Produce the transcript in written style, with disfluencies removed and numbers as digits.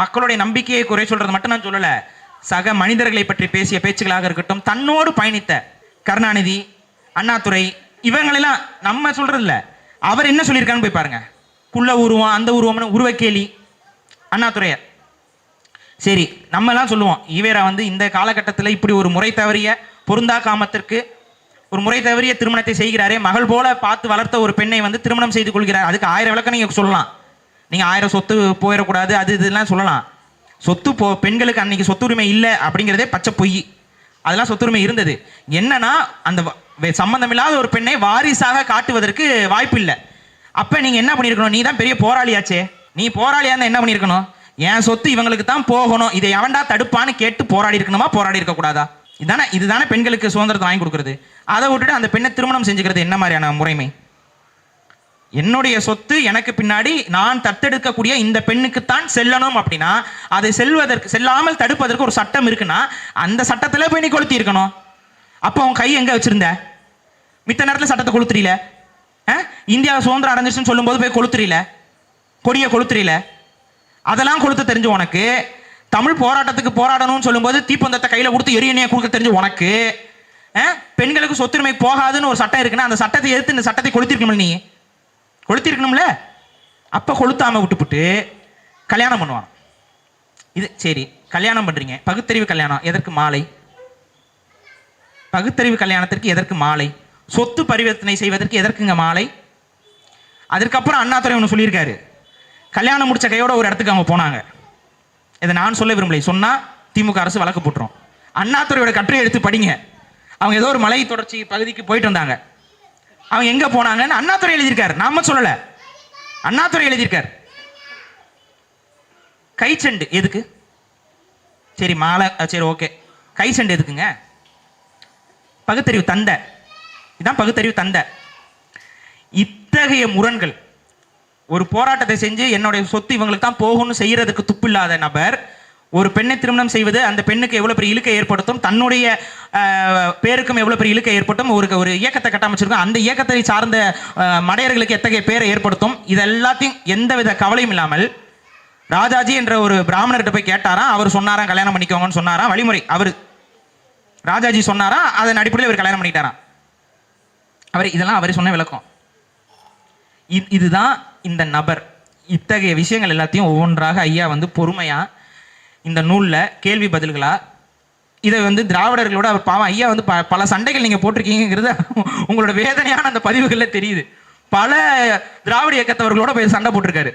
மக்களுடைய நம்பிக்கையை குறை சொல்றது மட்டும் நான் சொல்லல, சக மனிதர்களை பற்றி பேசிய பேச்சுகளாக இருக்கட்டும், தன்னோடு பயணித்த கருணாநிதி, அண்ணாதுரை, இவங்களெல்லாம் நம்ம சொல்றது இல்ல, அவர் என்ன சொல்லியிருக்கான்னு போய் பாருங்க. குள்ள உருவம், அந்த உருவம்னு உருவக்கேலி அண்ணாதுரையர். சரி, நம்ம எல்லாம் சொல்லுவோம் ஈவேரா வந்து இந்த காலகட்டத்தில் இப்படி ஒரு முறை தவறிய பொருந்தா காமத்திற்கு ஒரு முறை தவறிய திருமணத்தை செய்கிறாரே, மகள் போல பார்த்து வளர்த்த ஒரு பெண்ணை வந்து திருமணம் செய்து கொள்கிறார். அதுக்கு 1000 விளக்கம் நீங்க சொல்லலாம். நீங்க 1000 சொத்து போயிடக்கூடாது, அது இதெல்லாம் சொல்லலாம். சொத்து பெண்களுக்கு அன்னைக்கு சொத்துரிமை இல்லை அப்படிங்கிறதே பச்சை பொய். அதெல்லாம் சொத்துரிமை இருந்தது. என்னன்னா அந்த சம்பந்தமில்லாத ஒரு பெண்ணை வாரிசாக காட்டுவதற்கு வாய்ப்பு இல்லை. அப்ப நீங்க என்ன பண்ணிருக்கணும்? நீ தான் பெரிய போராளியாச்சே, நீ போராளியா இருந்தா என்ன பண்ணிருக்கணும்? என் சொத்து இவங்களுக்கு தான் போகணும், இதை எவன்டா தடுப்பான்னு கேட்டு போராடி இருக்கணுமா, போராடி இருக்க கூடாதா? இதுதானே பெண்களுக்கு சுதந்திரத்தை வாங்கி கொடுக்கறது. அதை விட்டுட்டு அந்த பெண்ணை திருமணம் செஞ்சுக்கிறது என்ன மாதிரியான முறைமை? என்னுடைய சொத்து எனக்கு பின்னாடி நான் தத்தெடுக்கக்கூடிய இந்த பெண்ணுக்குத்தான் செல்லணும் அப்படின்னா அதை செல்லாமல் தடுப்பதற்கு ஒரு சட்டம் இருக்குன்னா அந்த சட்டத்தில் போய் நீ கொளுத்தி இருக்கணும். அப்போ உன் கை எங்க வச்சிருந்த? மித்த நேரத்தில் சட்டத்தை கொளுத்துறீல. இந்தியா சுதந்திரம் அடைஞ்சிச்சுன்னு சொல்லும் போது போய் கொளுத்துறீல, கொடியை கொளுத்துறீல. அதெல்லாம் கொளுத்த தெரிஞ்சு உனக்கு, தமிழ் போராட்டத்துக்கு போராடணும்னு சொல்லும்போது தீப்பந்தத்தை கையில் கொடுத்து எரியணையை கொடுக்க தெரிஞ்சு உனக்கு, பெண்களுக்கு சொத்துரிமை போகாதுன்னு ஒரு சட்டம் இருக்குன்னா அந்த சட்டத்தை எதிர்த்து இந்த சட்டத்தை கொளுத்திருக்கணும். நீ கொளுத்திருக்கணும்ல. அப்ப கொளுத்தாம விட்டுப்புட்டு கல்யாணம் பண்ணுவான். இது சரி, கல்யாணம் பண்றீங்க, பகுத்தறிவு கல்யாணம் எதற்கு மாலை? பகுத்தறிவு கல்யாணத்திற்கு எதற்கு மாலை? சொத்து பரிவர்த்தனை செய்வதற்கு எதற்குங்க மாலை? அதற்கப்புறம் அண்ணாதுரை ஒன்று சொல்லியிருக்காரு. கல்யாணம் முடிச்ச கையோட ஒரு இடத்துக்கு அவங்க போனாங்க. இதை நான் சொல்ல விரும்பலை, சொன்னா திமுக அரசு வழக்கு போட்டுரும். அண்ணாதுரையோட கட்டுரை எடுத்து படிங்க. அவங்க ஏதோ ஒரு மலை தொடர்ச்சி பகுதிக்கு போயிட்டு வந்தாங்க. அவங்க எங்க போனாங்கன்னு அண்ணாதுரை எழுதியிருக்காரு, நாம சொல்லல, அண்ணாதுரை எழுதியிருக்காரு. கை செண்டு எதுக்கு? சரி மாலை, சரி ஓகே, கை செண்டு எதுக்குங்க? பகுத்தறிவு தந்தை, இதான் பகுத்தறிவு தந்தை. இத்தகைய முரண்கள் ஒரு போராட்டத்தை செஞ்சு என்னுடைய சொத்து இவங்களுக்கு தான் போகும்னு செய்யறதுக்கு துப்பில்லாத நபர் ஒரு பெண்ணை திருமணம் செய்வது அந்த பெண்ணுக்கு எவ்வளவு பெரிய இழுக்கை ஏற்படுத்தும், தன்னுடைய பேருக்கும் எவ்வளவு பெரிய இழுக்கை ஏற்படுத்தும், ஒரு இயக்கத்தை கட்டமைச்சிருக்கும், அந்த இயக்கத்தை சார்ந்த மடையர்களுக்கு எத்தகைய பேரை ஏற்படுத்தும், இதெல்லாத்தையும் எந்தவித கவலையும் இல்லாமல் ராஜாஜி என்ற ஒரு பிராமணர்கிட்ட போய் கேட்டாராம். அவர் சொன்னாராம் கல்யாணம் பண்ணிக்கோங்கன்னு சொன்னாராம். வழிமுறை அவர் ராஜாஜி சொன்னாராம், அதன் அடிப்படையில் அவர் கல்யாணம் பண்ணிட்டாராம். இதெல்லாம் அவர் சொன்ன விளக்கம். இதுதான் இந்த நபர். இத்தகைய விஷயங்கள் எல்லாத்தையும் ஒவ்வொன்றாக ஐயா வந்து பொறுமையா இந்த நூல்ல கேள்வி பதில்களா இதை வந்து திராவிடர்களோட அவர் பாவம் ஐயா வந்து பல சண்டைகள் நீங்க போட்டிருக்கீங்கிறது உங்களோட வேதனையான அந்த பதிவுகள்ல தெரியுது. பல திராவிட இயக்கத்தவர்களோட போய் சண்டை போட்டிருக்காரு.